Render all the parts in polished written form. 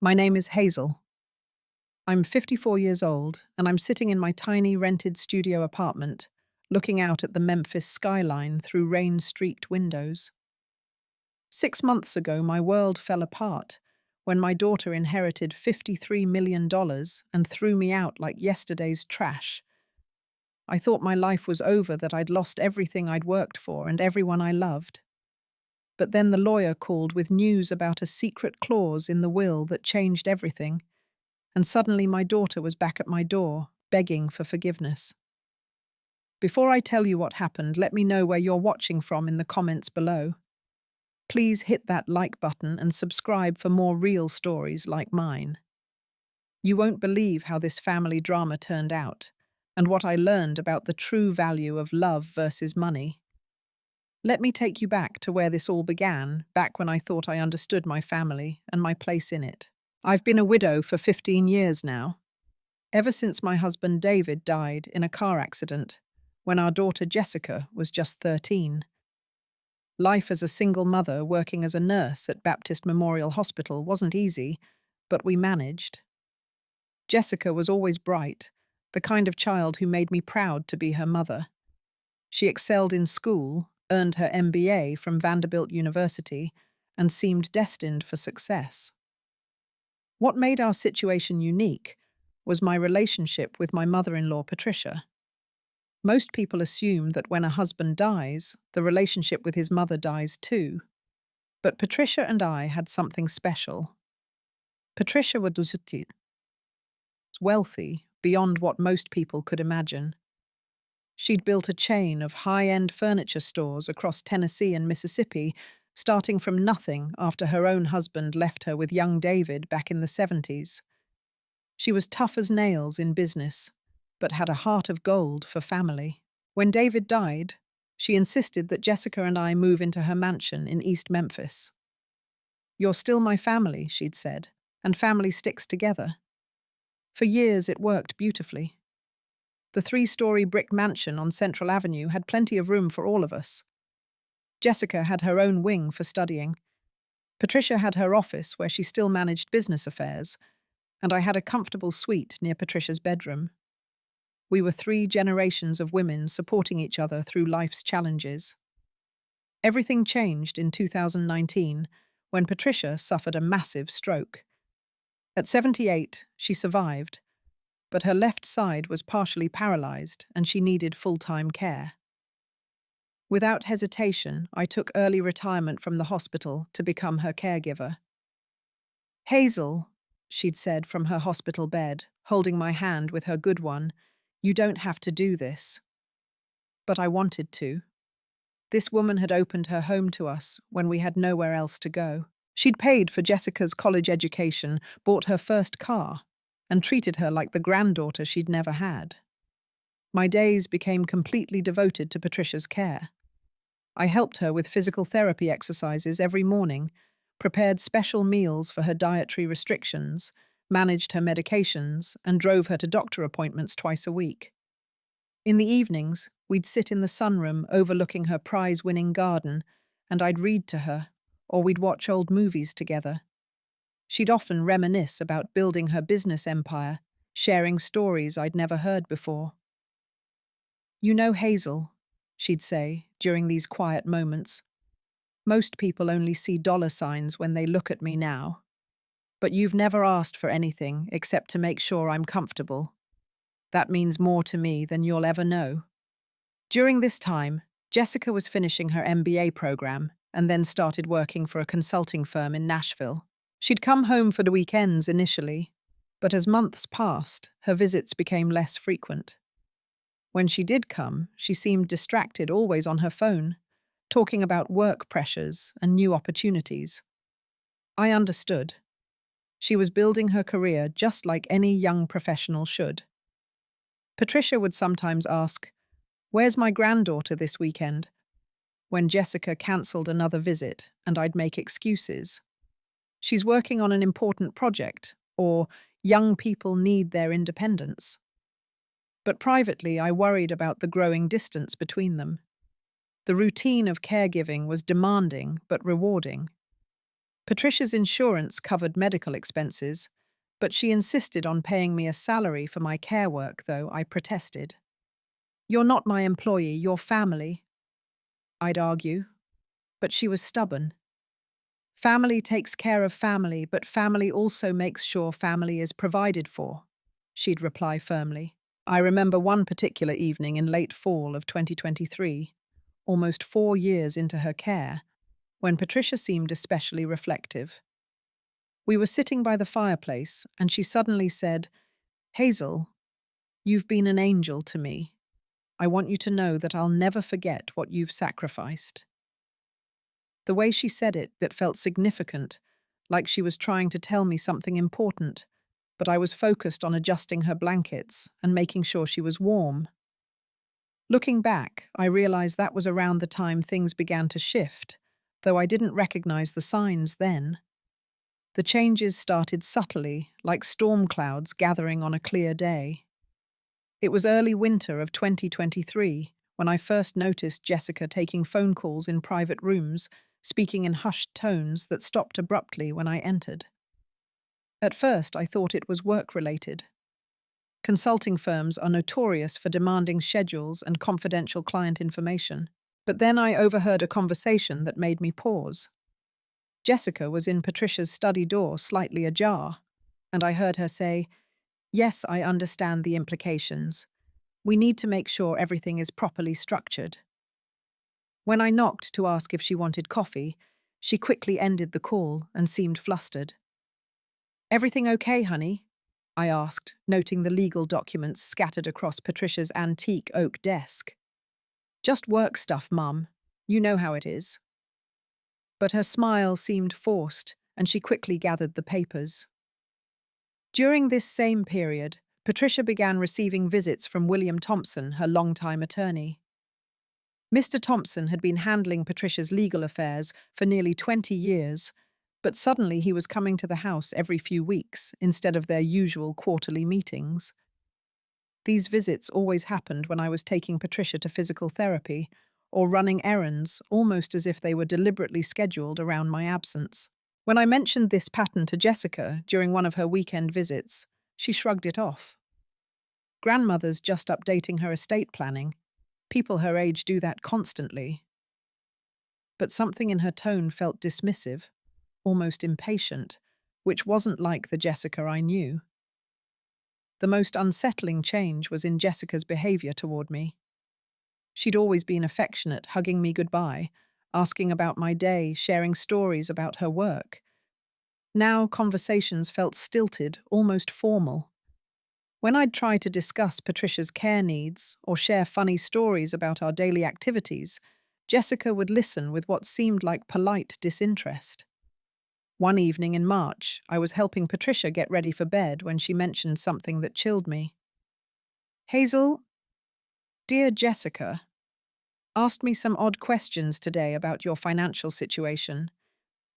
My name is Hazel. I'm 54 years old, and I'm sitting in my tiny rented studio apartment, looking out at the Memphis skyline through rain-streaked windows. 6 months ago, my world fell apart when my daughter inherited $53 million and threw me out like yesterday's trash. I thought my life was over, that I'd lost everything I'd worked for and everyone I loved. But then the lawyer called with news about a secret clause in the will that changed everything. And suddenly my daughter was back at my door, begging for forgiveness. Before I tell you what happened, let me know where you're watching from in the comments below. Please hit that like button and subscribe for more real stories like mine. You won't believe how this family drama turned out, and what I learned about the true value of love versus money. Let me take you back to where this all began, back when I thought I understood my family and my place in it. I've been a widow for 15 years now. Ever since my husband David died in a car accident when our daughter Jessica was just 13. Life as a single mother working as a nurse at Baptist Memorial Hospital wasn't easy, but we managed. Jessica was always bright, the kind of child who made me proud to be her mother. She excelled in school, earned her MBA from Vanderbilt University, and seemed destined for success. What made our situation unique was my relationship with my mother-in-law, Patricia. Most people assume that when a husband dies, the relationship with his mother dies too. But Patricia and I had something special. Patricia was wealthy beyond what most people could imagine. She'd built a chain of high-end furniture stores across Tennessee and Mississippi, starting from nothing after her own husband left her with young David back in the 70s. She was tough as nails in business, but had a heart of gold for family. When David died, she insisted that Jessica and I move into her mansion in East Memphis. "You're still my family," she'd said, "and family sticks together." For years it worked beautifully. The 3-story brick mansion on Central Avenue had plenty of room for all of us. Jessica had her own wing for studying. Patricia had her office where she still managed business affairs, and I had a comfortable suite near Patricia's bedroom. We were 3 generations of women supporting each other through life's challenges. Everything changed in 2019 when Patricia suffered a massive stroke. At 78, she survived, but her left side was partially paralyzed and she needed full-time care. Without hesitation, I took early retirement from the hospital to become her caregiver. "Hazel," she'd said from her hospital bed, holding my hand with her good one, "you don't have to do this." But I wanted to. This woman had opened her home to us when we had nowhere else to go. She'd paid for Jessica's college education, bought her first car, and treated her like the granddaughter she'd never had. My days became completely devoted to Patricia's care. I helped her with physical therapy exercises every morning, prepared special meals for her dietary restrictions, managed her medications, and drove her to doctor appointments twice a week. In the evenings, we'd sit in the sunroom overlooking her prize-winning garden, and I'd read to her, or we'd watch old movies together. She'd often reminisce about building her business empire, sharing stories I'd never heard before. "You know, Hazel," she'd say during these quiet moments, "most people only see dollar signs when they look at me now. But you've never asked for anything except to make sure I'm comfortable. That means more to me than you'll ever know." During this time, Jessica was finishing her MBA program and then started working for a consulting firm in Nashville. She'd come home for the weekends initially, but as months passed, her visits became less frequent. When she did come, she seemed distracted, always on her phone, talking about work pressures and new opportunities. I understood. She was building her career just like any young professional should. Patricia would sometimes ask, "Where's my granddaughter this weekend?" when Jessica cancelled another visit, and I'd make excuses. "She's working on an important project," or "young people need their independence." But privately, I worried about the growing distance between them. The routine of caregiving was demanding but rewarding. Patricia's insurance covered medical expenses, but she insisted on paying me a salary for my care work, though I protested. "You're not my employee, you're family," I'd argue, but she was stubborn. "Family takes care of family, but family also makes sure family is provided for," she'd reply firmly. I remember one particular evening in late fall of 2023, almost 4 years into her care, when Patricia seemed especially reflective. We were sitting by the fireplace, and she suddenly said, "Hazel, you've been an angel to me. I want you to know that I'll never forget what you've sacrificed." The way she said it, that felt significant, like she was trying to tell me something important, but I was focused on adjusting her blankets and making sure she was warm. Looking back, I realized that was around the time things began to shift, though I didn't recognize the signs then. The changes started subtly, like storm clouds gathering on a clear day. It was early winter of 2023 when I first noticed Jessica taking phone calls in private rooms, speaking in hushed tones that stopped abruptly when I entered. At first, I thought it was work-related. Consulting firms are notorious for demanding schedules and confidential client information. But then I overheard a conversation that made me pause. Jessica was in Patricia's study door, slightly ajar, and I heard her say, "Yes, I understand the implications. We need to make sure everything is properly structured." When I knocked to ask if she wanted coffee, she quickly ended the call and seemed flustered. "Everything okay, honey?" I asked, noting the legal documents scattered across Patricia's antique oak desk. "Just work stuff, Mum. You know how it is." But her smile seemed forced, and she quickly gathered the papers. During this same period, Patricia began receiving visits from William Thompson, her longtime attorney. Mr. Thompson had been handling Patricia's legal affairs for nearly 20 years, but suddenly he was coming to the house every few weeks instead of their usual quarterly meetings. These visits always happened when I was taking Patricia to physical therapy or running errands, almost as if they were deliberately scheduled around my absence. When I mentioned this pattern to Jessica during one of her weekend visits, she shrugged it off. "Grandmother's just updating her estate planning. People her age do that constantly." But something in her tone felt dismissive, almost impatient, which wasn't like the Jessica I knew. The most unsettling change was in Jessica's behavior toward me. She'd always been affectionate, hugging me goodbye, asking about my day, sharing stories about her work. Now conversations felt stilted, almost formal. When I'd try to discuss Patricia's care needs or share funny stories about our daily activities, Jessica would listen with what seemed like polite disinterest. One evening in March, I was helping Patricia get ready for bed when she mentioned something that chilled me. "Hazel, dear Jessica, asked me some odd questions today about your financial situation.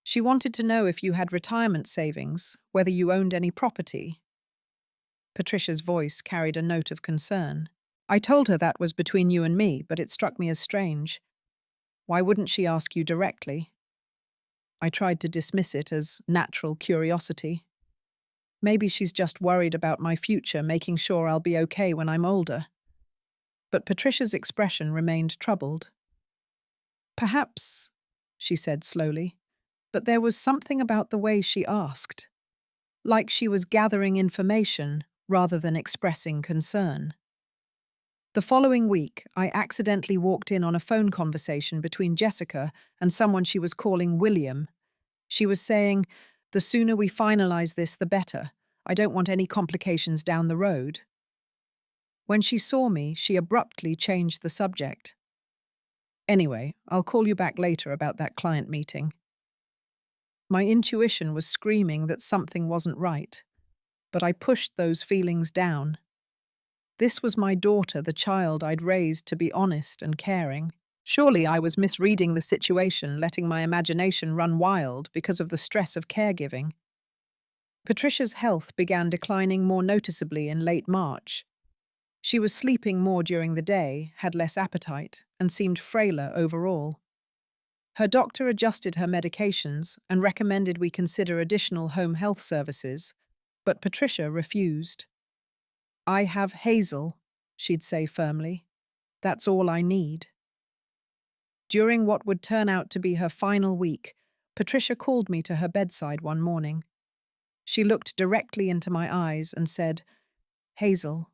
She wanted to know if you had retirement savings, whether you owned any property." Patricia's voice carried a note of concern. I told her that was between you and me, but it struck me as strange. Why wouldn't she ask you directly? I tried to dismiss it as natural curiosity. Maybe she's just worried about my future, making sure I'll be okay when I'm older. But Patricia's expression remained troubled. "Perhaps," she said slowly, but there was something about the way she asked, like she was gathering information rather than expressing concern. The following week, I accidentally walked in on a phone conversation between Jessica and someone she was calling William. She was saying, "The sooner we finalize this, the better. I don't want any complications down the road." When she saw me, she abruptly changed the subject. "Anyway, I'll call you back later about that client meeting." My intuition was screaming that something wasn't right, but I pushed those feelings down. This was my daughter, the child I'd raised to be honest and caring. Surely I was misreading the situation, letting my imagination run wild because of the stress of caregiving. Patricia's health began declining more noticeably in late March. She was sleeping more during the day, had less appetite, and seemed frailer overall. Her doctor adjusted her medications and recommended we consider additional home health services, but Patricia refused. "I have Hazel," she'd say firmly. "That's all I need." During what would turn out to be her final week, Patricia called me to her bedside one morning. She looked directly into my eyes and said, "Hazel,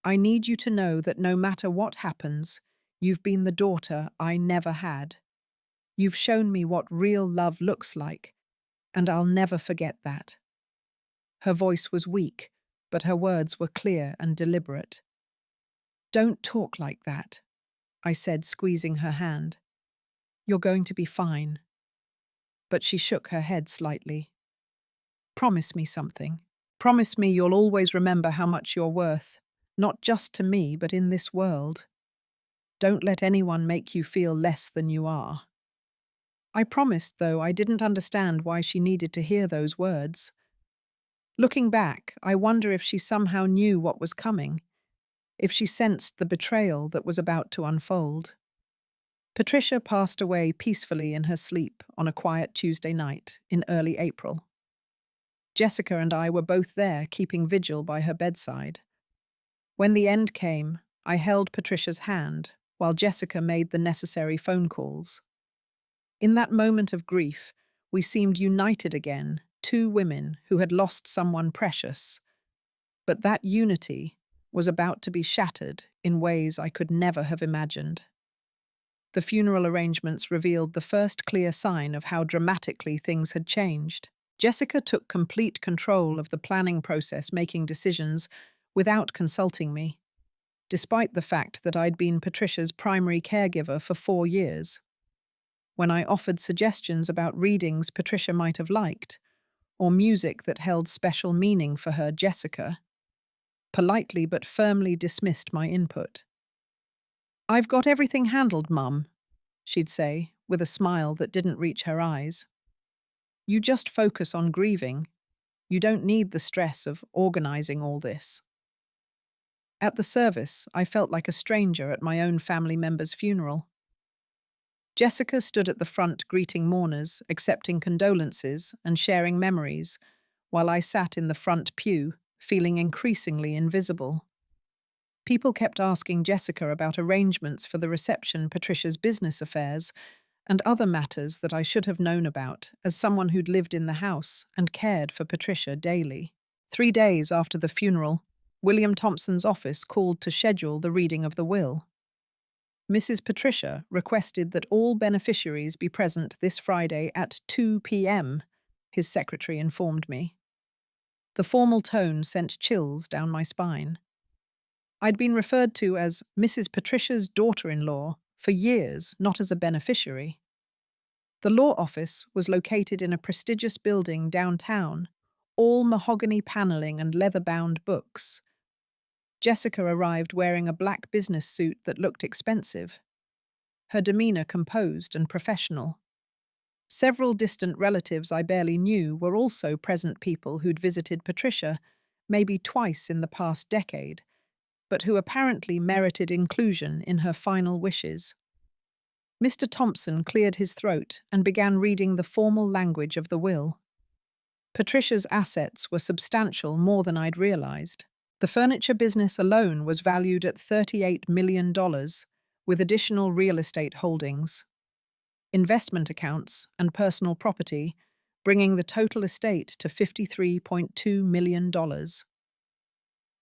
I need you to know that no matter what happens, you've been the daughter I never had. You've shown me what real love looks like, and I'll never forget that." Her voice was weak, but her words were clear and deliberate. "Don't talk like that," I said, squeezing her hand. "You're going to be fine." But she shook her head slightly. "Promise me something. Promise me you'll always remember how much you're worth, not just to me, but in this world. Don't let anyone make you feel less than you are." I promised, though I didn't understand why she needed to hear those words. Looking back, I wonder if she somehow knew what was coming, if she sensed the betrayal that was about to unfold. Patricia passed away peacefully in her sleep on a quiet Tuesday night in early April. Jessica and I were both there, keeping vigil by her bedside. When the end came, I held Patricia's hand while Jessica made the necessary phone calls. In that moment of grief, we seemed united again, two women who had lost someone precious. But that unity was about to be shattered in ways I could never have imagined. The funeral arrangements revealed the first clear sign of how dramatically things had changed. Jessica took complete control of the planning process, making decisions without consulting me, despite the fact that I'd been Patricia's primary caregiver for 4 years. When I offered suggestions about readings Patricia might have liked, or music that held special meaning for her, Jessica politely but firmly dismissed my input. "I've got everything handled, Mum," she'd say, with a smile that didn't reach her eyes. "You just focus on grieving. You don't need the stress of organizing all this." At the service, I felt like a stranger at my own family member's funeral. Jessica stood at the front greeting mourners, accepting condolences and sharing memories, while I sat in the front pew, feeling increasingly invisible. People kept asking Jessica about arrangements for the reception, Patricia's business affairs, and other matters that I should have known about as someone who'd lived in the house and cared for Patricia daily. 3 days after the funeral, William Thompson's office called to schedule the reading of the will. Mrs. Patricia requested that all beneficiaries be present this Friday at 2 p.m., his secretary informed me. The formal tone sent chills down my spine. I'd been referred to as Mrs. Patricia's daughter-in-law for years, not as a beneficiary. The law office was located in a prestigious building downtown, all mahogany paneling and leather-bound books. Jessica arrived wearing a black business suit that looked expensive, her demeanor composed and professional. Several distant relatives I barely knew were also present, people who'd visited Patricia maybe twice in the past decade, but who apparently merited inclusion in her final wishes. Mr. Thompson cleared his throat and began reading the formal language of the will. Patricia's assets were substantial, more than I'd realized. The furniture business alone was valued at $38 million, with additional real estate holdings, investment accounts, and personal property, bringing the total estate to $53.2 million.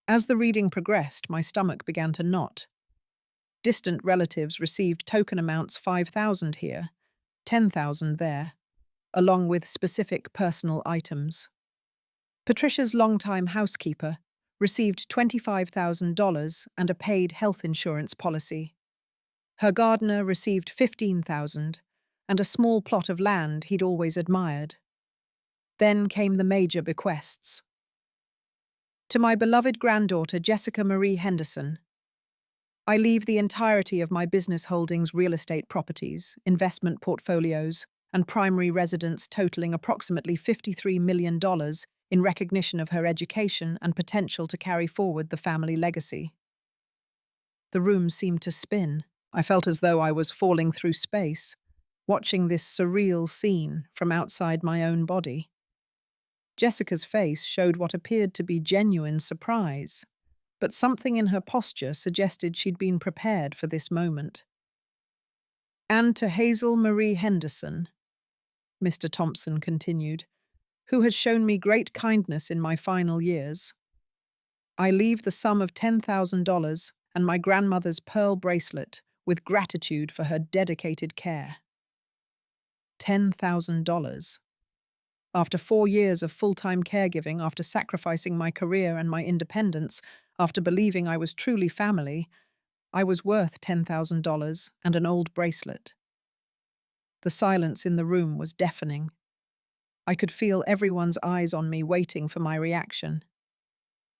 As the reading progressed, my stomach began to knot. Distant relatives received token amounts, 5,000 here, 10,000 there, along with specific personal items. Patricia's longtime housekeeper received $25,000 and a paid health insurance policy. Her gardener received $15,000 and a small plot of land he'd always admired. Then came the major bequests. To my beloved granddaughter, Jessica Marie Henderson, I leave the entirety of my business holdings, real estate properties, investment portfolios, and primary residence totaling approximately $53 million in recognition of her education and potential to carry forward the family legacy. The room seemed to spin. I felt as though I was falling through space. watching this surreal scene from outside my own body. Jessica's face showed what appeared to be genuine surprise, but something in her posture suggested she'd been prepared for this moment. "And to Hazel Marie Henderson," Mr. Thompson continued, "who has shown me great kindness in my final years, I leave the sum of $10,000 and my grandmother's pearl bracelet with gratitude for her dedicated care." $10,000. After 4 years of full-time caregiving, after sacrificing my career and my independence, after believing I was truly family, I was worth $10,000 and an old bracelet. The silence in the room was deafening. I could feel everyone's eyes on me waiting for my reaction.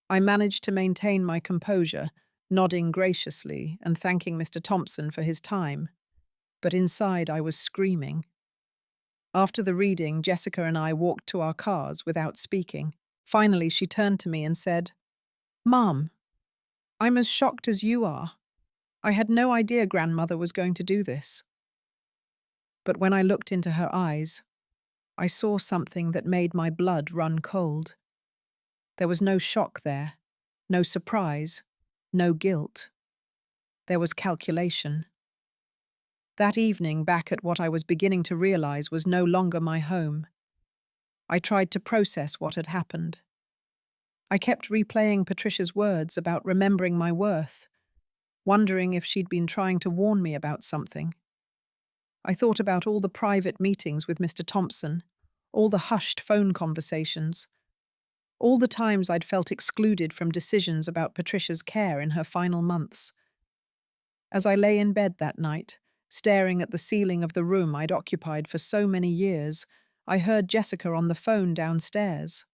I managed to maintain my composure, nodding graciously and thanking Mr. Thompson for his time, but inside I was screaming. After the reading, Jessica and I walked to our cars without speaking. Finally, she turned to me and said, "Mom, I'm as shocked as you are. I had no idea grandmother was going to do this." But when I looked into her eyes, I saw something that made my blood run cold. There was no shock there, no surprise, no guilt. There was calculation. That evening, back at what I was beginning to realize was no longer my home, I tried to process what had happened. I kept replaying Patricia's words about remembering my worth, wondering if she'd been trying to warn me about something. I thought about all the private meetings with Mr. Thompson, all the hushed phone conversations, all the times I'd felt excluded from decisions about Patricia's care in her final months. As I lay in bed that night, staring at the ceiling of the room I'd occupied for so many years, I heard Jessica on the phone downstairs.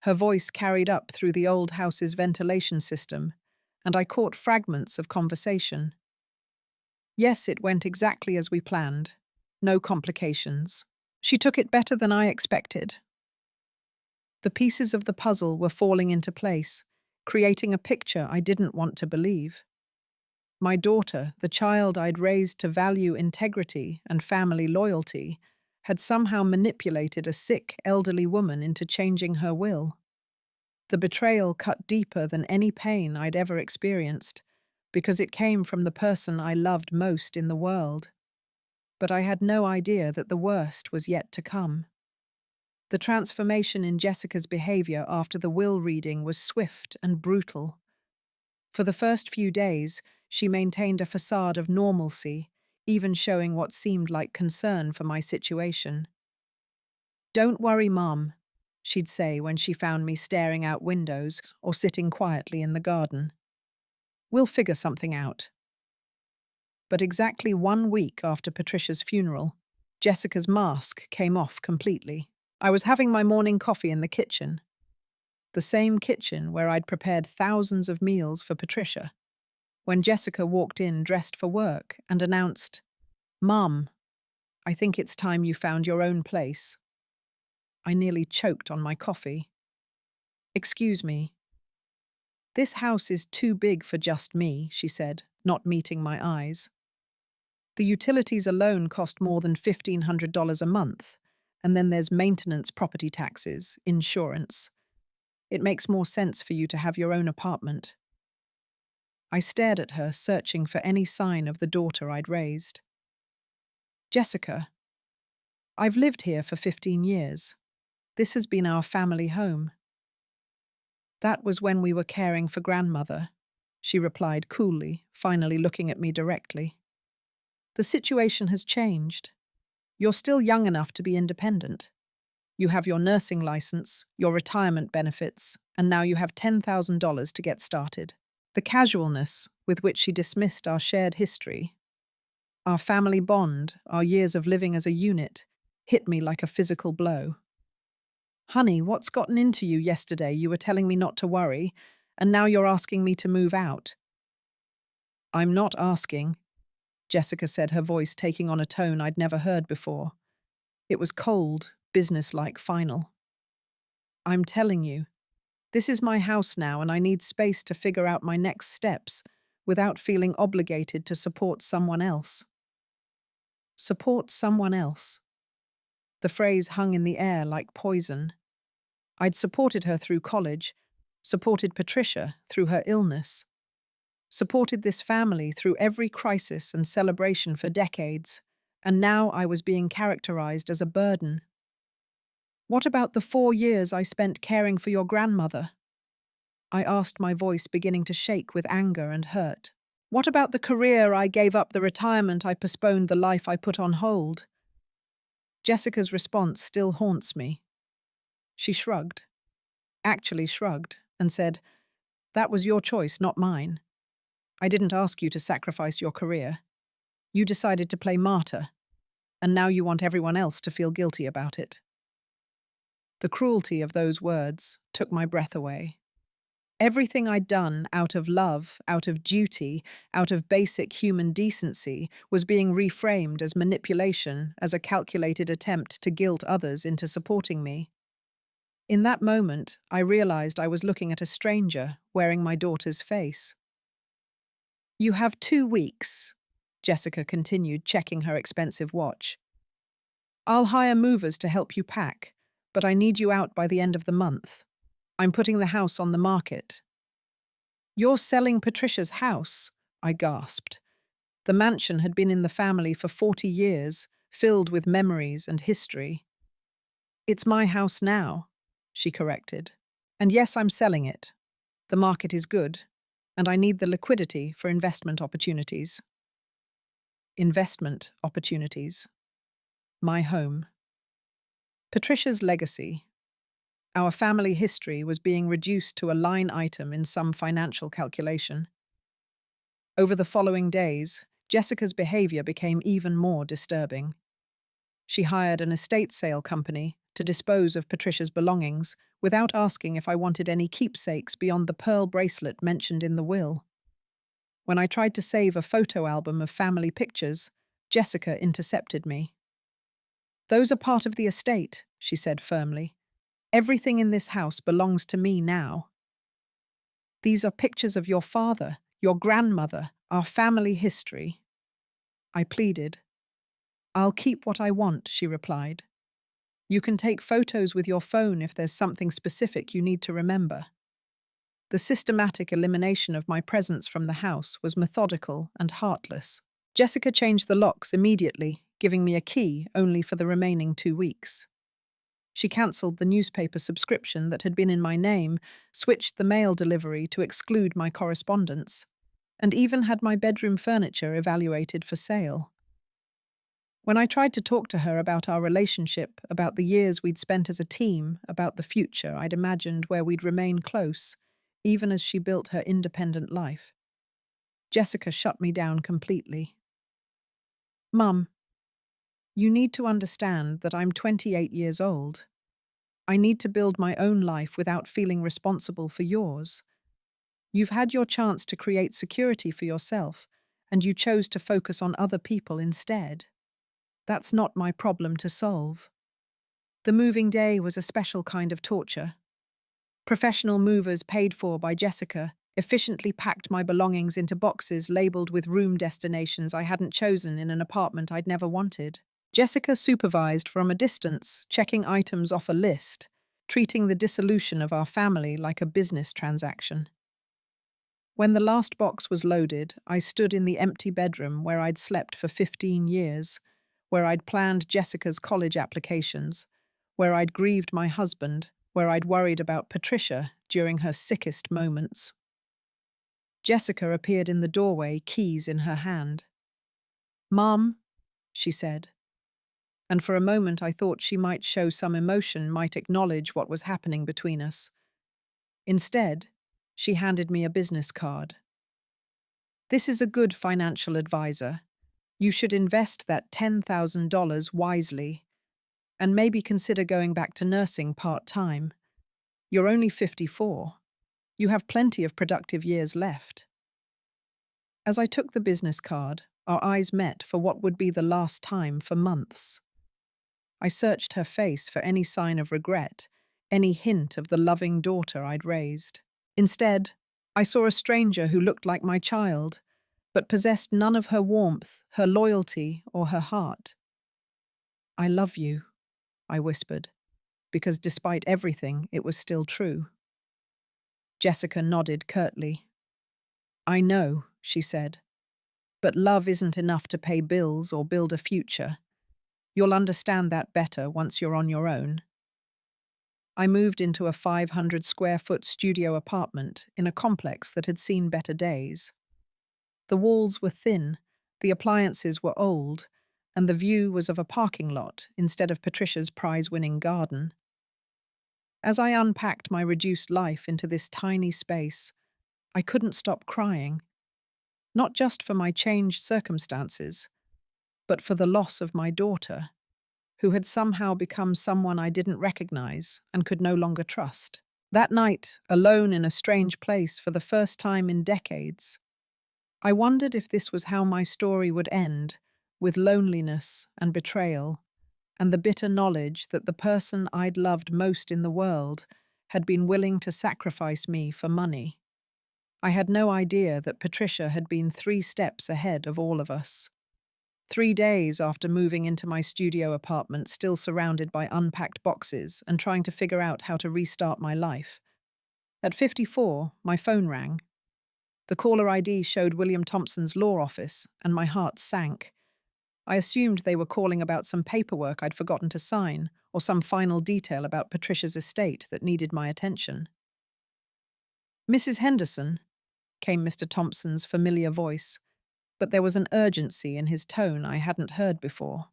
Her voice carried up through the old house's ventilation system, and I caught fragments of conversation. Yes, it went exactly as we planned. No complications. She took it better than I expected. The pieces of the puzzle were falling into place, creating a picture I didn't want to believe. My daughter, the child I'd raised to value integrity and family loyalty, had somehow manipulated a sick, elderly woman into changing her will. The betrayal cut deeper than any pain I'd ever experienced, because it came from the person I loved most in the world. But I had no idea that the worst was yet to come. The transformation in Jessica's behavior after the will reading was swift and brutal. For the first few days, she maintained a facade of normalcy, even showing what seemed like concern for my situation. "Don't worry, Mom," she'd say when she found me staring out windows or sitting quietly in the garden. "We'll figure something out." But exactly 1 week after Patricia's funeral, Jessica's mask came off completely. I was having my morning coffee in the kitchen, the same kitchen where I'd prepared thousands of meals for Patricia, when Jessica walked in dressed for work and announced, "Mom, I think it's time you found your own place." I nearly choked on my coffee. "Excuse me. This house is too big for just me," she said, not meeting my eyes. "The utilities alone cost more than $1,500 a month, and then there's maintenance, property taxes, insurance. It makes more sense for you to have your own apartment." I stared at her, searching for any sign of the daughter I'd raised. "Jessica, I've lived here for 15 years. This has been our family home." "That was when we were caring for grandmother," she replied coolly, finally looking at me directly. "The situation has changed. You're still young enough to be independent. You have your nursing license, your retirement benefits, and now you have $10,000 to get started." The casualness with which she dismissed our shared history, our family bond, our years of living as a unit, hit me like a physical blow. "Honey, what's gotten into you? Yesterday you were telling me not to worry, and now you're asking me to move out." "I'm not asking," Jessica said, her voice taking on a tone I'd never heard before. It was cold, businesslike, final. "I'm telling you. This is my house now, and I need space to figure out my next steps without feeling obligated to support someone else." Support someone else. The phrase hung in the air like poison. I'd supported her through college, supported Patricia through her illness, supported this family through every crisis and celebration for decades, and now I was being characterized as a burden. What about the 4 years I spent caring for your grandmother? I asked, my voice beginning to shake with anger and hurt. What about the career I gave up, the retirement I postponed, the life I put on hold? Jessica's response still haunts me. She shrugged, actually shrugged, and said, "That was your choice, not mine. I didn't ask you to sacrifice your career. You decided to play martyr, and now you want everyone else to feel guilty about it." The cruelty of those words took my breath away. Everything I'd done out of love, out of duty, out of basic human decency was being reframed as manipulation, as a calculated attempt to guilt others into supporting me. In that moment, I realized I was looking at a stranger wearing my daughter's face. "You have 2 weeks," Jessica continued, checking her expensive watch. "I'll hire movers to help you pack, but I need you out by the end of the month. I'm putting the house on the market." "You're selling Patricia's house?" I gasped. The mansion had been in the family for 40 years, filled with memories and history. "It's my house now," she corrected. "And yes, I'm selling it. The market is good, and I need the liquidity for investment opportunities." Investment opportunities. My home. Patricia's legacy. Our family history was being reduced to a line item in some financial calculation. Over the following days, Jessica's behavior became even more disturbing. She hired an estate sale company to dispose of Patricia's belongings without asking if I wanted any keepsakes beyond the pearl bracelet mentioned in the will. When I tried to save a photo album of family pictures, Jessica intercepted me. "Those are part of the estate," she said firmly. "Everything in this house belongs to me now." "These are pictures of your father, your grandmother, our family history." I pleaded. "I'll keep what I want," she replied. "You can take photos with your phone if there's something specific you need to remember." The systematic elimination of my presence from the house was methodical and heartless. Jessica changed the locks immediately, giving me a key only for the remaining 2 weeks. She cancelled the newspaper subscription that had been in my name, switched the mail delivery to exclude my correspondence, and even had my bedroom furniture evaluated for sale. When I tried to talk to her about our relationship, about the years we'd spent as a team, about the future I'd imagined where we'd remain close, even as she built her independent life, Jessica shut me down completely. "Mum, you need to understand that I'm 28 years old. I need to build my own life without feeling responsible for yours. You've had your chance to create security for yourself, and you chose to focus on other people instead. That's not my problem to solve." The moving day was a special kind of torture. Professional movers paid for by Jessica efficiently packed my belongings into boxes labeled with room destinations I hadn't chosen in an apartment I'd never wanted. Jessica supervised from a distance, checking items off a list, treating the dissolution of our family like a business transaction. When the last box was loaded, I stood in the empty bedroom where I'd slept for 15 years, where I'd planned Jessica's college applications, where I'd grieved my husband, where I'd worried about Patricia during her sickest moments. Jessica appeared in the doorway, keys in her hand. "Mom," she said. And for a moment I thought she might show some emotion, might acknowledge what was happening between us. Instead, she handed me a business card. "This is a good financial advisor. You should invest that $10,000 wisely, and maybe consider going back to nursing part-time. You're only 54. You have plenty of productive years left." As I took the business card, our eyes met for what would be the last time for months. I searched her face for any sign of regret, any hint of the loving daughter I'd raised. Instead, I saw a stranger who looked like my child, but possessed none of her warmth, her loyalty, or her heart. "I love you," I whispered, because despite everything, it was still true. Jessica nodded curtly. "I know," she said, "but love isn't enough to pay bills or build a future. You'll understand that better once you're on your own." I moved into a 500-square-foot studio apartment in a complex that had seen better days. The walls were thin, the appliances were old, and the view was of a parking lot instead of Patricia's prize-winning garden. As I unpacked my reduced life into this tiny space, I couldn't stop crying, not just for my changed circumstances, but for the loss of my daughter, who had somehow become someone I didn't recognize and could no longer trust. That night, alone in a strange place for the first time in decades, I wondered if this was how my story would end, with loneliness and betrayal, and the bitter knowledge that the person I'd loved most in the world had been willing to sacrifice me for money. I had no idea that Patricia had been 3 steps ahead of all of us. 3 days after moving into my studio apartment, still surrounded by unpacked boxes and trying to figure out how to restart my life. At 54, my phone rang. The caller ID showed William Thompson's law office, and my heart sank. I assumed they were calling about some paperwork I'd forgotten to sign, or some final detail about Patricia's estate that needed my attention. "Mrs. Henderson," came Mr. Thompson's familiar voice, but there was an urgency in his tone I hadn't heard before.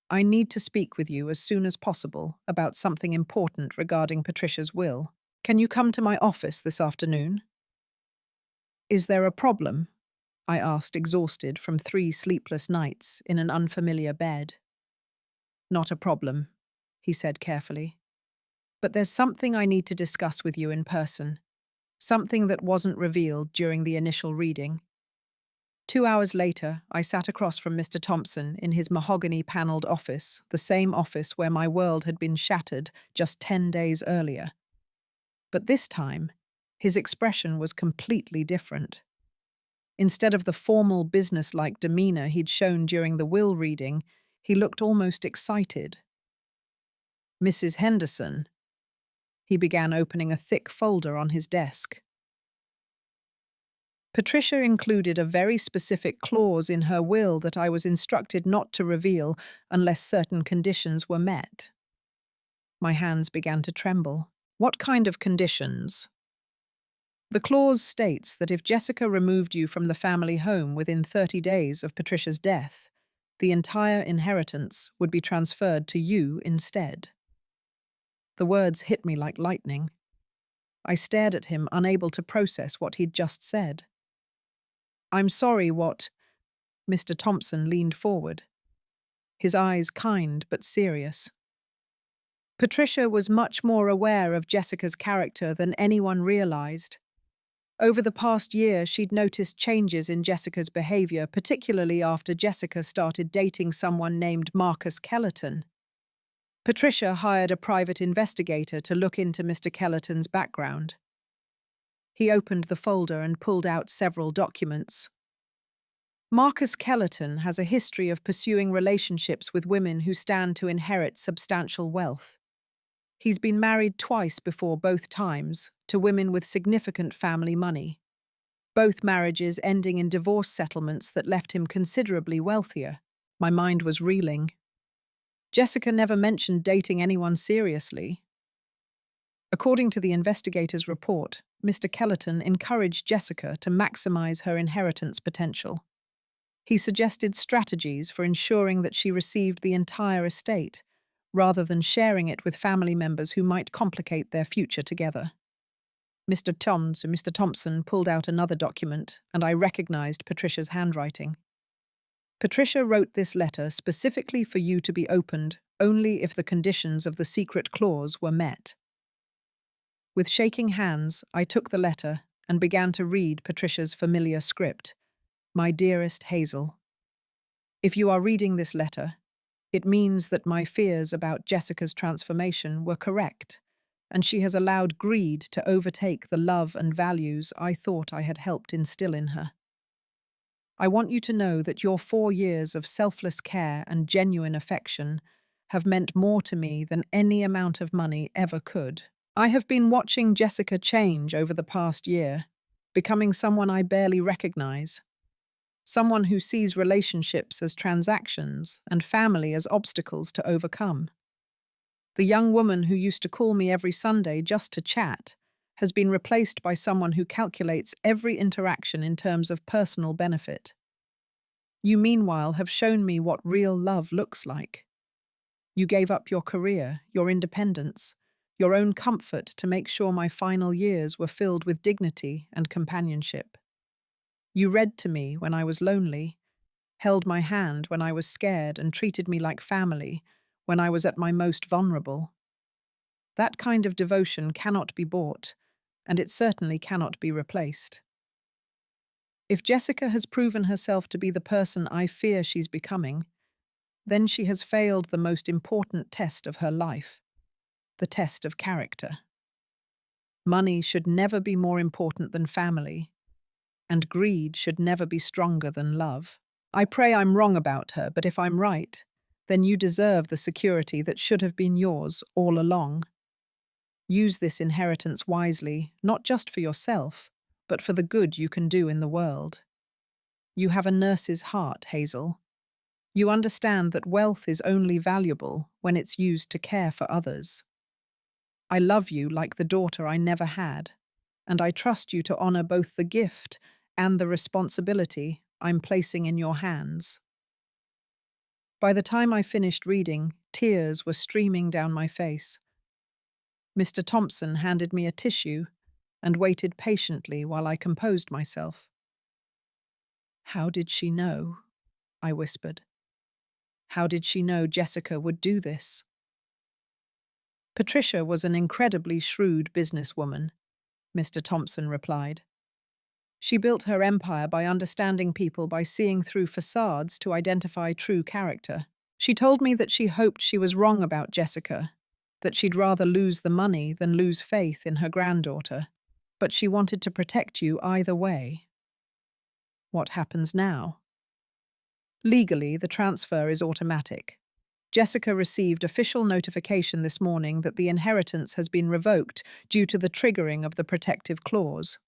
"I need to speak with you as soon as possible about something important regarding Patricia's will. Can you come to my office this afternoon?" "Is there a problem?" I asked, exhausted from 3 sleepless nights in an unfamiliar bed. "Not a problem," he said carefully. "But there's something I need to discuss with you in person. Something that wasn't revealed during the initial reading." 2 hours later, I sat across from Mr. Thompson in his mahogany-panelled office, the same office where my world had been shattered just 10 days earlier. But this time, his expression was completely different. Instead of the formal, business-like demeanor he'd shown during the will reading, he looked almost excited. "Mrs. Henderson," he began, opening a thick folder on his desk. "Patricia included a very specific clause in her will that I was instructed not to reveal unless certain conditions were met." My hands began to tremble. "What kind of conditions?" "The clause states that if Jessica removed you from the family home within 30 days of Patricia's death, the entire inheritance would be transferred to you instead." The words hit me like lightning. I stared at him, unable to process what he'd just said. "I'm sorry, what?" Mr. Thompson leaned forward, his eyes kind but serious. "Patricia was much more aware of Jessica's character than anyone realized. Over the past year, she'd noticed changes in Jessica's behavior, particularly after Jessica started dating someone named Marcus Kellerton. Patricia hired a private investigator to look into Mr. Kellerton's background." He opened the folder and pulled out several documents. "Marcus Kellerton has a history of pursuing relationships with women who stand to inherit substantial wealth. He's been married twice before, both times, to women with significant family money. Both marriages ending in divorce settlements that left him considerably wealthier." My mind was reeling. Jessica never mentioned dating anyone seriously. According to the investigator's report, Mr. Kellerton encouraged Jessica to maximize her inheritance potential. He suggested strategies for ensuring that she received the entire estate, rather than sharing it with family members who might complicate their future together. Mr. Thompson pulled out another document, and I recognized Patricia's handwriting. "Patricia wrote this letter specifically for you to be opened only if the conditions of the secret clause were met." With shaking hands, I took the letter and began to read Patricia's familiar script. "My dearest Hazel, if you are reading this letter, it means that my fears about Jessica's transformation were correct, and she has allowed greed to overtake the love and values I thought I had helped instill in her. I want you to know that your 4 years of selfless care and genuine affection have meant more to me than any amount of money ever could. I have been watching Jessica change over the past year, becoming someone I barely recognize, someone who sees relationships as transactions and family as obstacles to overcome. The young woman who used to call me every Sunday just to chat has been replaced by someone who calculates every interaction in terms of personal benefit. You, meanwhile, have shown me what real love looks like. You gave up your career, your independence, your own comfort to make sure my final years were filled with dignity and companionship. You read to me when I was lonely, held my hand when I was scared, and treated me like family when I was at my most vulnerable. That kind of devotion cannot be bought, and it certainly cannot be replaced. If Jessica has proven herself to be the person I fear she's becoming, then she has failed the most important test of her life, the test of character. Money should never be more important than family, and greed should never be stronger than love. I pray I'm wrong about her, but if I'm right, then you deserve the security that should have been yours all along. Use this inheritance wisely, not just for yourself, but for the good you can do in the world. You have a nurse's heart, Hazel. You understand that wealth is only valuable when it's used to care for others. I love you like the daughter I never had, and I trust you to honor both the gift and the responsibility I'm placing in your hands. By the time I finished reading, tears were streaming down my face. Mr. Thompson handed me a tissue and waited patiently while I composed myself. "How did she know?" I whispered. "How did she know Jessica would do this?" "Patricia was an incredibly shrewd businesswoman," Mr. Thompson replied. "She built her empire by understanding people by seeing through facades to identify true character. She told me that she hoped she was wrong about Jessica, that she'd rather lose the money than lose faith in her granddaughter, but she wanted to protect you either way." What happens now? Legally, the transfer is automatic. Jessica received official notification this morning that the inheritance has been revoked due to the triggering of the protective clause.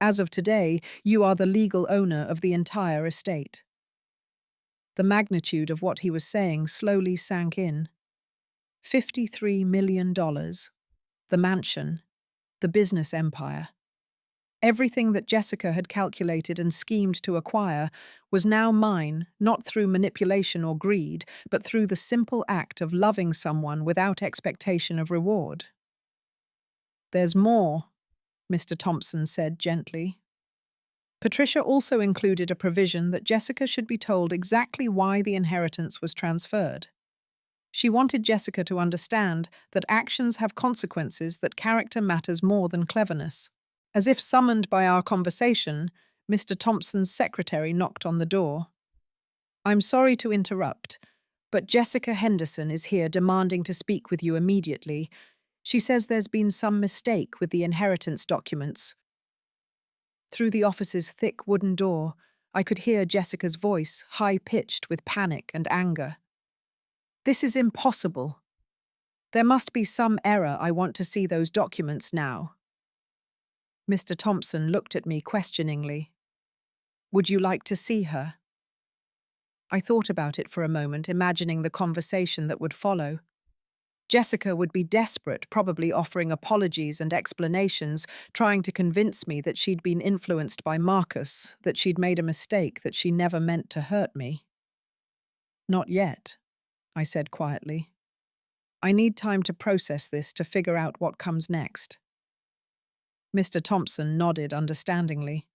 As of today, you are the legal owner of the entire estate. The magnitude of what he was saying slowly sank in. $53 million. The mansion. The business empire. Everything that Jessica had calculated and schemed to acquire was now mine, not through manipulation or greed, but through the simple act of loving someone without expectation of reward. "There's more," Mr. Thompson said gently. Patricia also included a provision that Jessica should be told exactly why the inheritance was transferred. She wanted Jessica to understand that actions have consequences, that character matters more than cleverness. As if summoned by our conversation, Mr. Thompson's secretary knocked on the door. "I'm sorry to interrupt, but Jessica Henderson is here demanding to speak with you immediately. She says there's been some mistake with the inheritance documents." Through the office's thick wooden door, I could hear Jessica's voice, high-pitched with panic and anger. "This is impossible. There must be some error. I want to see those documents now." Mr. Thompson looked at me questioningly. "Would you like to see her?" I thought about it for a moment, imagining the conversation that would follow. Jessica would be desperate, probably offering apologies and explanations, trying to convince me that she'd been influenced by Marcus, that she'd made a mistake, that she never meant to hurt me. "Not yet," I said quietly. "I need time to process this, to figure out what comes next." Mr. Thompson nodded understandingly.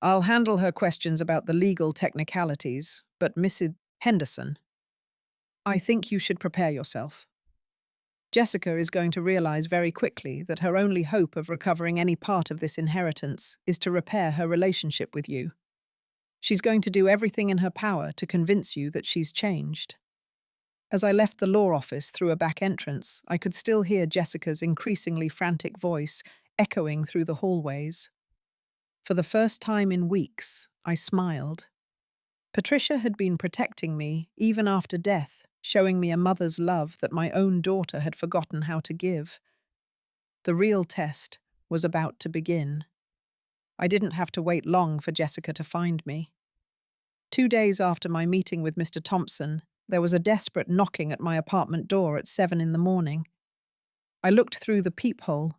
"I'll handle her questions about the legal technicalities, but Mrs. Henderson, I think you should prepare yourself. Jessica is going to realize very quickly that her only hope of recovering any part of this inheritance is to repair her relationship with you. She's going to do everything in her power to convince you that she's changed." As I left the law office through a back entrance, I could still hear Jessica's increasingly frantic voice echoing through the hallways. For the first time in weeks, I smiled. Patricia had been protecting me even after death, showing me a mother's love that my own daughter had forgotten how to give. The real test was about to begin. I didn't have to wait long for Jessica to find me. 2 days after my meeting with Mr. Thompson, there was a desperate knocking at my apartment door at 7 in the morning. I looked through the peephole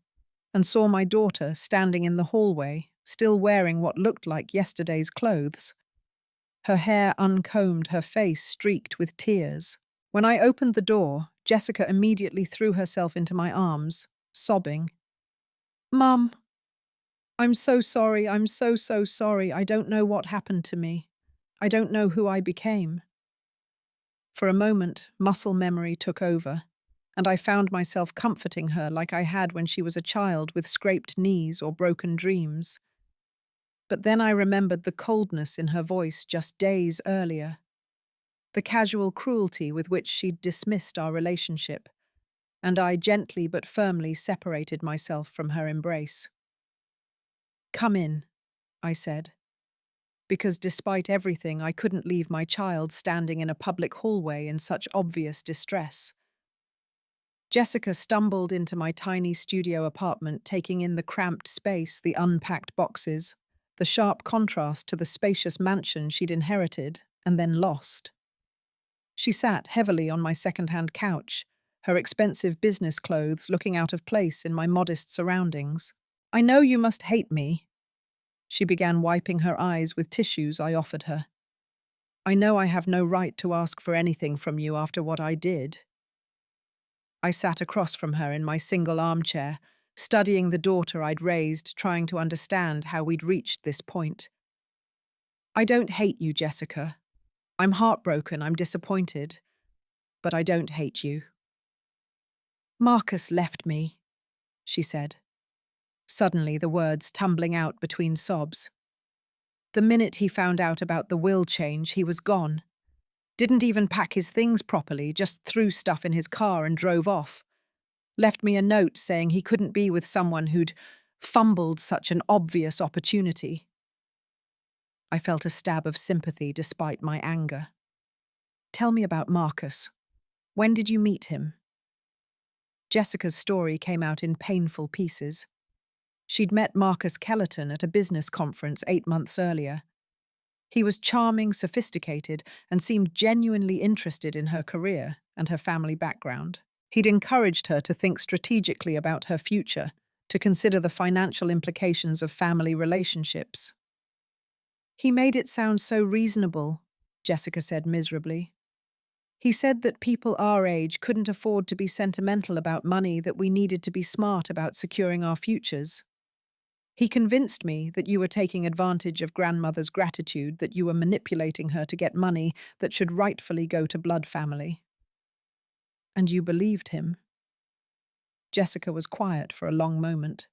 and saw my daughter standing in the hallway, still wearing what looked like yesterday's clothes. Her hair uncombed, her face streaked with tears. When I opened the door, Jessica immediately threw herself into my arms, sobbing. "Mum, I'm so sorry, I'm so sorry. I don't know what happened to me. I don't know who I became." For a moment, muscle memory took over, and I found myself comforting her like I had when she was a child with scraped knees or broken dreams. But then I remembered the coldness in her voice just days earlier, the casual cruelty with which she'd dismissed our relationship, and I gently but firmly separated myself from her embrace. "Come in," I said, because despite everything, I couldn't leave my child standing in a public hallway in such obvious distress. Jessica stumbled into my tiny studio apartment, taking in the cramped space, the unpacked boxes, the sharp contrast to the spacious mansion she'd inherited and then lost. She sat heavily on my second-hand couch, her expensive business clothes looking out of place in my modest surroundings. "I know you must hate me." She began wiping her eyes with tissues I offered her. "I know I have no right to ask for anything from you after what I did." I sat across from her in my single armchair, studying the daughter I'd raised, trying to understand how we'd reached this point. "I don't hate you, Jessica. I'm heartbroken, I'm disappointed, but I don't hate you." "Marcus left me," she said, suddenly the words tumbling out between sobs. "The minute he found out about the will change, he was gone. Didn't even pack his things properly, just threw stuff in his car and drove off. Left me a note saying he couldn't be with someone who'd fumbled such an obvious opportunity." I felt a stab of sympathy despite my anger. "Tell me about Marcus. When did you meet him?" Jessica's story came out in painful pieces. She'd met Marcus Kellerton at a business conference 8 months earlier. He was charming, sophisticated, and seemed genuinely interested in her career and her family background. He'd encouraged her to think strategically about her future, to consider the financial implications of family relationships. "He made it sound so reasonable," Jessica said miserably. "He said that people our age couldn't afford to be sentimental about money, that we needed to be smart about securing our futures. He convinced me that you were taking advantage of grandmother's gratitude, that you were manipulating her to get money that should rightfully go to blood family." "And you believed him?" Jessica was quiet for a long moment.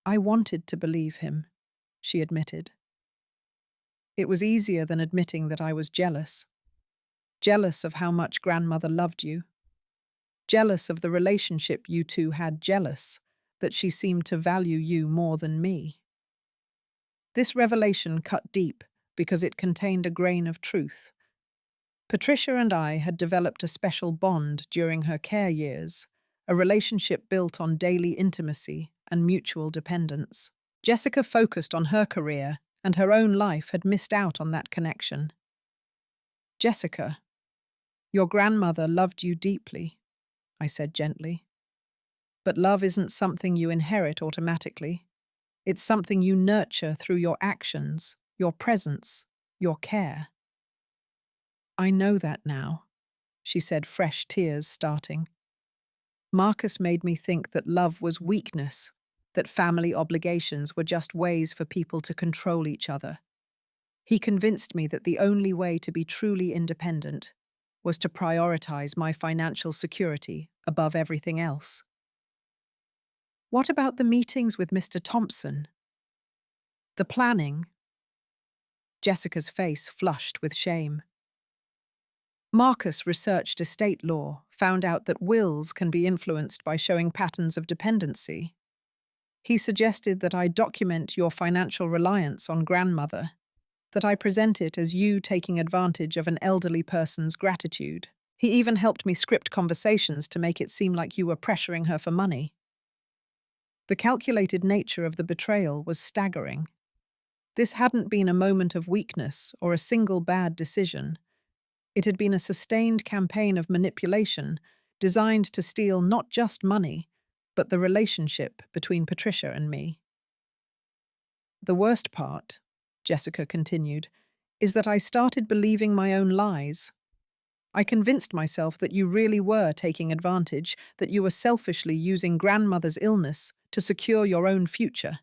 "I wanted to believe him," she admitted. "It was easier than admitting that I was jealous. Jealous of how much grandmother loved you. Jealous of the relationship you two had, jealous that she seemed to value you more than me." This revelation cut deep because it contained a grain of truth. Patricia and I had developed a special bond during her care years, a relationship built on daily intimacy and mutual dependence. Jessica focused on her career, and her own life had missed out on that connection. "Jessica, your grandmother loved you deeply," I said gently. "But love isn't something you inherit automatically. It's something you nurture through your actions, your presence, your care." "I know that now," she said, fresh tears starting. "Marcus made me think that love was weakness, that family obligations were just ways for people to control each other. He convinced me that the only way to be truly independent was to prioritize my financial security above everything else." "What about the meetings with Mr. Thompson? The planning?" Jessica's face flushed with shame. "Marcus researched estate law, found out that wills can be influenced by showing patterns of dependency. He suggested that I document your financial reliance on grandmother, that I present it as you taking advantage of an elderly person's gratitude. He even helped me script conversations to make it seem like you were pressuring her for money. The calculated nature of the betrayal was staggering. This hadn't been a moment of weakness or a single bad decision. It had been a sustained campaign of manipulation designed to steal not just money, but the relationship between Patricia and me. The worst part, Jessica continued, is that I started believing my own lies. I convinced myself that you really were taking advantage, that you were selfishly using grandmother's illness to secure your own future.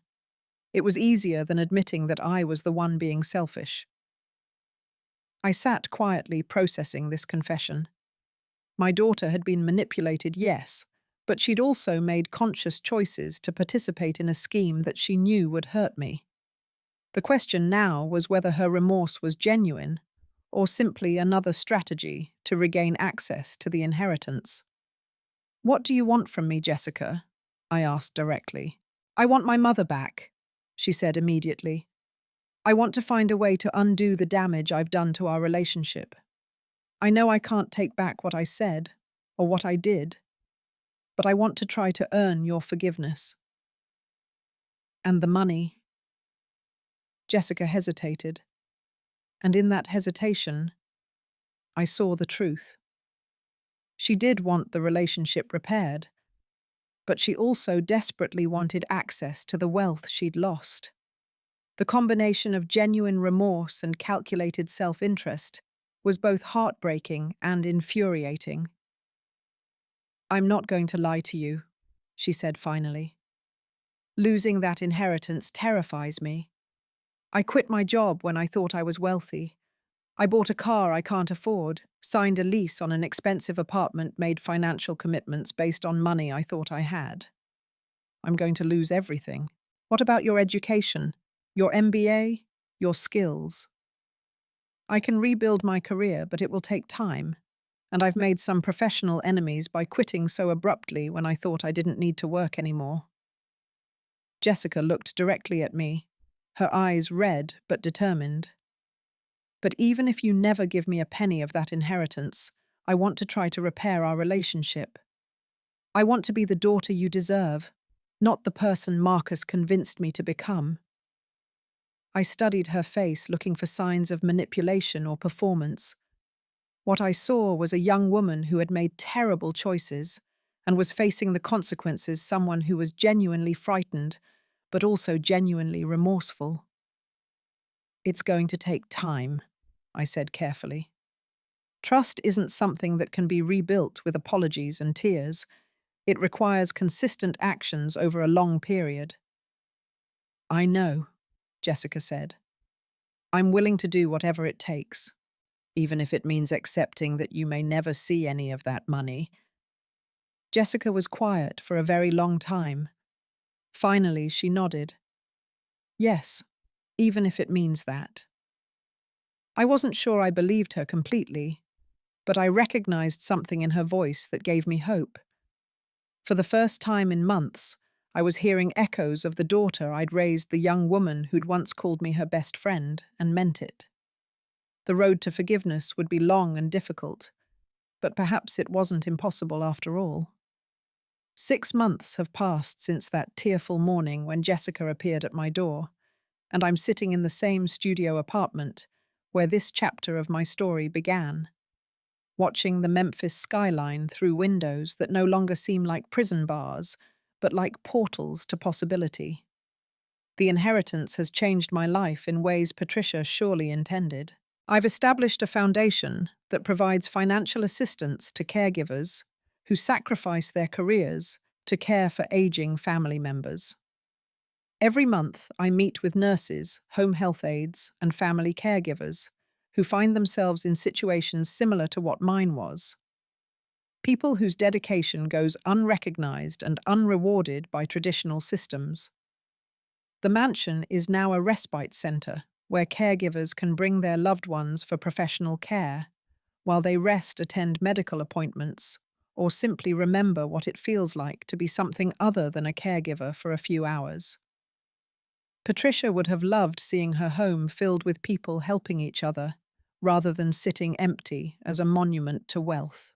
It was easier than admitting that I was the one being selfish. I sat quietly processing this confession. My daughter had been manipulated, yes, but she'd also made conscious choices to participate in a scheme that she knew would hurt me. The question now was whether her remorse was genuine or simply another strategy to regain access to the inheritance. "What do you want from me, Jessica?" I asked directly. "I want my mother back," she said immediately. "I want to find a way to undo the damage I've done to our relationship. I know I can't take back what I said or what I did, but I want to try to earn your forgiveness." "And the money?" Jessica hesitated, and in that hesitation, I saw the truth. She did want the relationship repaired, but she also desperately wanted access to the wealth she'd lost. The combination of genuine remorse and calculated self-interest was both heartbreaking and infuriating. "I'm not going to lie to you," she said finally. "Losing that inheritance terrifies me. I quit my job when I thought I was wealthy. I bought a car I can't afford, signed a lease on an expensive apartment, made financial commitments based on money I thought I had. I'm going to lose everything. What about your education? Your MBA? Your skills? I can rebuild my career, but it will take time. And I've made some professional enemies by quitting so abruptly when I thought I didn't need to work anymore." Jessica looked directly at me, her eyes red but determined. "But even if you never give me a penny of that inheritance, I want to try to repair our relationship. I want to be the daughter you deserve, not the person Marcus convinced me to become." I studied her face, looking for signs of manipulation or performance. What I saw was a young woman who had made terrible choices and was facing the consequences, someone who was genuinely frightened, but also genuinely remorseful. "It's going to take time," I said carefully. "Trust isn't something that can be rebuilt with apologies and tears. It requires consistent actions over a long period." "I know," Jessica said. "I'm willing to do whatever it takes, even if it means accepting that you may never see any of that money." Jessica was quiet for a very long time. Finally, she nodded. "Yes, even if it means that." I wasn't sure I believed her completely, but I recognized something in her voice that gave me hope. For the first time in months, I was hearing echoes of the daughter I'd raised, the young woman who'd once called me her best friend and meant it. The road to forgiveness would be long and difficult, but perhaps it wasn't impossible after all. 6 months have passed since that tearful morning when Jessica appeared at my door, and I'm sitting in the same studio apartment where this chapter of my story began, watching the Memphis skyline through windows that no longer seem like prison bars, but like portals to possibility. The inheritance has changed my life in ways Patricia surely intended. I've established a foundation that provides financial assistance to caregivers who sacrifice their careers to care for aging family members. Every month, I meet with nurses, home health aides, and family caregivers who find themselves in situations similar to what mine was. People whose dedication goes unrecognized and unrewarded by traditional systems. The mansion is now a respite center where caregivers can bring their loved ones for professional care, while they rest, attend medical appointments, or simply remember what it feels like to be something other than a caregiver for a few hours. Patricia would have loved seeing her home filled with people helping each other, rather than sitting empty as a monument to wealth.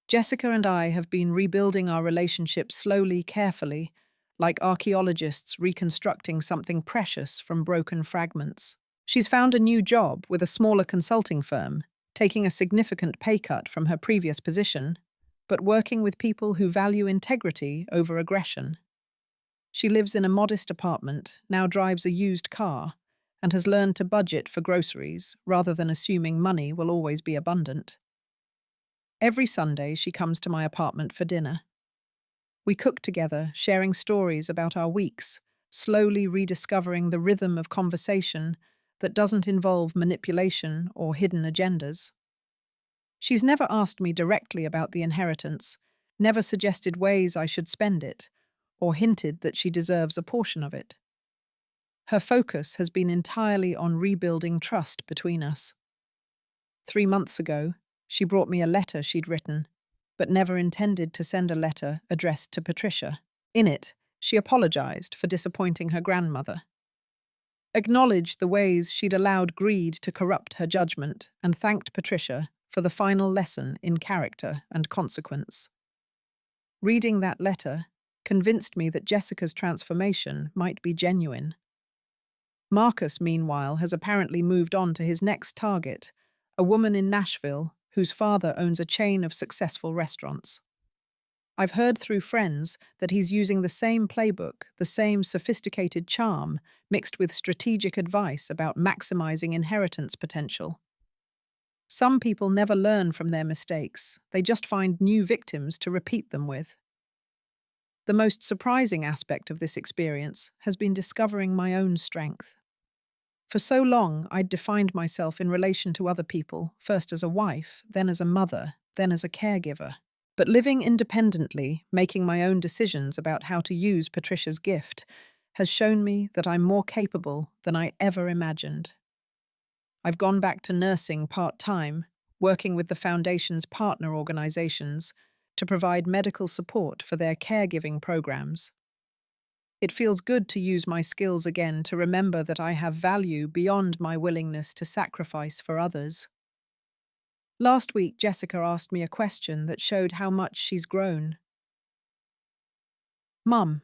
Jessica and I have been rebuilding our relationship slowly, carefully, like archaeologists reconstructing something precious from broken fragments. She's found a new job with a smaller consulting firm, taking a significant pay cut from her previous position, but working with people who value integrity over aggression. She lives in a modest apartment, now drives a used car, and has learned to budget for groceries rather than assuming money will always be abundant. Every Sunday, she comes to my apartment for dinner. We cook together, sharing stories about our weeks, slowly rediscovering the rhythm of conversation that doesn't involve manipulation or hidden agendas. She's never asked me directly about the inheritance, never suggested ways I should spend it, or hinted that she deserves a portion of it. Her focus has been entirely on rebuilding trust between us. 3 months ago, she brought me a letter she'd written, but never intended to send a letter addressed to Patricia. In it, she apologized for disappointing her grandmother, acknowledged the ways she'd allowed greed to corrupt her judgment, and thanked Patricia for the final lesson in character and consequence. Reading that letter convinced me that Jessica's transformation might be genuine. Marcus, meanwhile, has apparently moved on to his next target, a woman in Nashville whose father owns a chain of successful restaurants. I've heard through friends that he's using the same playbook, the same sophisticated charm, mixed with strategic advice about maximizing inheritance potential. Some people never learn from their mistakes, they just find new victims to repeat them with. The most surprising aspect of this experience has been discovering my own strength. For so long, I'd defined myself in relation to other people, first as a wife, then as a mother, then as a caregiver. But living independently, making my own decisions about how to use Patricia's gift, has shown me that I'm more capable than I ever imagined. I've gone back to nursing part-time, working with the Foundation's partner organizations to provide medical support for their caregiving programs. It feels good to use my skills again to remember that I have value beyond my willingness to sacrifice for others. Last week, Jessica asked me a question that showed how much she's grown. Mum,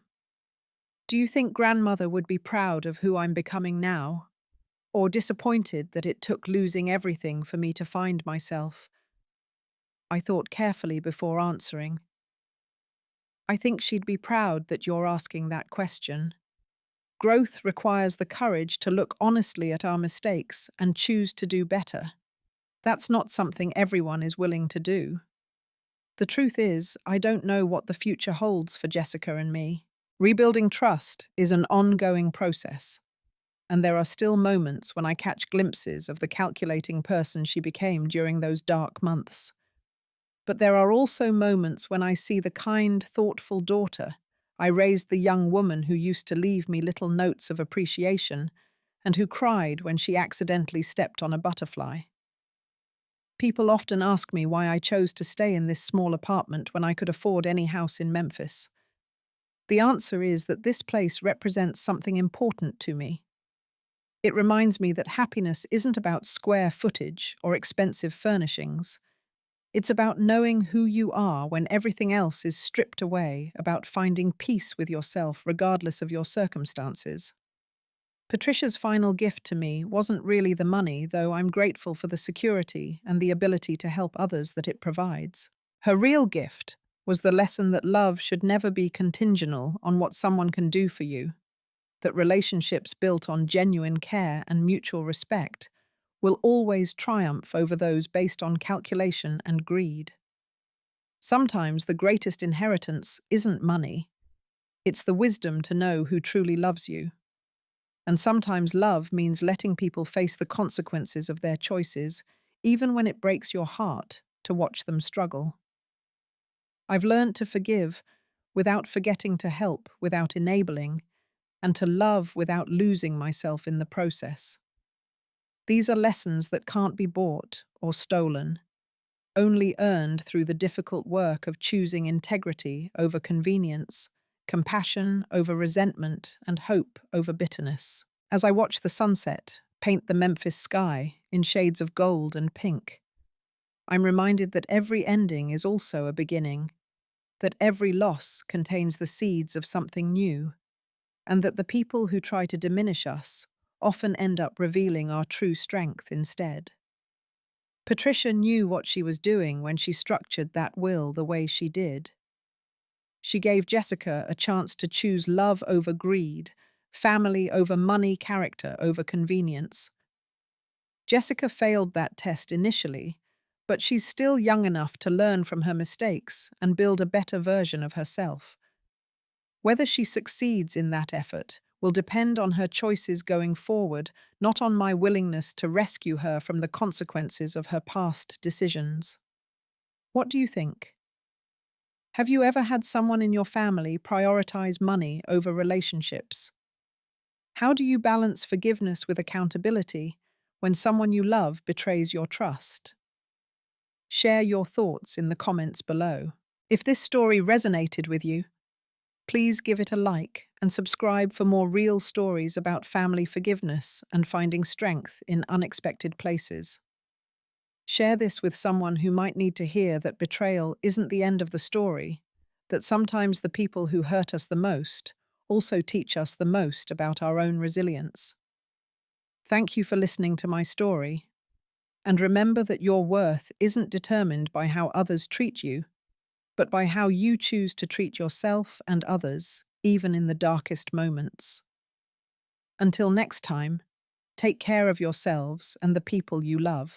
do you think grandmother would be proud of who I'm becoming now? Or disappointed that it took losing everything for me to find myself? I thought carefully before answering. I think she'd be proud that you're asking that question. Growth requires the courage to look honestly at our mistakes and choose to do better. That's not something everyone is willing to do. The truth is, I don't know what the future holds for Jessica and me. Rebuilding trust is an ongoing process, and there are still moments when I catch glimpses of the calculating person she became during those dark months. But there are also moments when I see the kind, thoughtful daughter I raised, the young woman who used to leave me little notes of appreciation and who cried when she accidentally stepped on a butterfly. People often ask me why I chose to stay in this small apartment when I could afford any house in Memphis. The answer is that this place represents something important to me. It reminds me that happiness isn't about square footage or expensive furnishings. It's about knowing who you are when everything else is stripped away, about finding peace with yourself regardless of your circumstances. Patricia's final gift to me wasn't really the money, though I'm grateful for the security and the ability to help others that it provides. Her real gift was the lesson that love should never be contingent on what someone can do for you, that relationships built on genuine care and mutual respect will always triumph over those based on calculation and greed. Sometimes the greatest inheritance isn't money, it's the wisdom to know who truly loves you. And sometimes love means letting people face the consequences of their choices, even when it breaks your heart to watch them struggle. I've learned to forgive without forgetting to help without enabling, and to love without losing myself in the process. These are lessons that can't be bought or stolen. only earned through the difficult work of choosing integrity over convenience, compassion over resentment, and hope over bitterness. As I watch the sunset paint the Memphis sky in shades of gold and pink, I'm reminded that every ending is also a beginning, that every loss contains the seeds of something new, and that the people who try to diminish us often end up revealing our true strength instead. Patricia knew what she was doing when she structured that will the way she did. She gave Jessica a chance to choose love over greed, family over money, character over convenience. Jessica failed that test initially, but she's still young enough to learn from her mistakes and build a better version of herself. Whether she succeeds in that effort will depend on her choices going forward, not on my willingness to rescue her from the consequences of her past decisions. What do you think? Have you ever had someone in your family prioritize money over relationships? How do you balance forgiveness with accountability when someone you love betrays your trust? Share your thoughts in the comments below. If this story resonated with you, please give it a like and subscribe for more real stories about family forgiveness and finding strength in unexpected places. Share this with someone who might need to hear that betrayal isn't the end of the story, that sometimes the people who hurt us the most also teach us the most about our own resilience. Thank you for listening to my story, and remember that your worth isn't determined by how others treat you, but by how you choose to treat yourself and others, even in the darkest moments. Until next time, take care of yourselves and the people you love.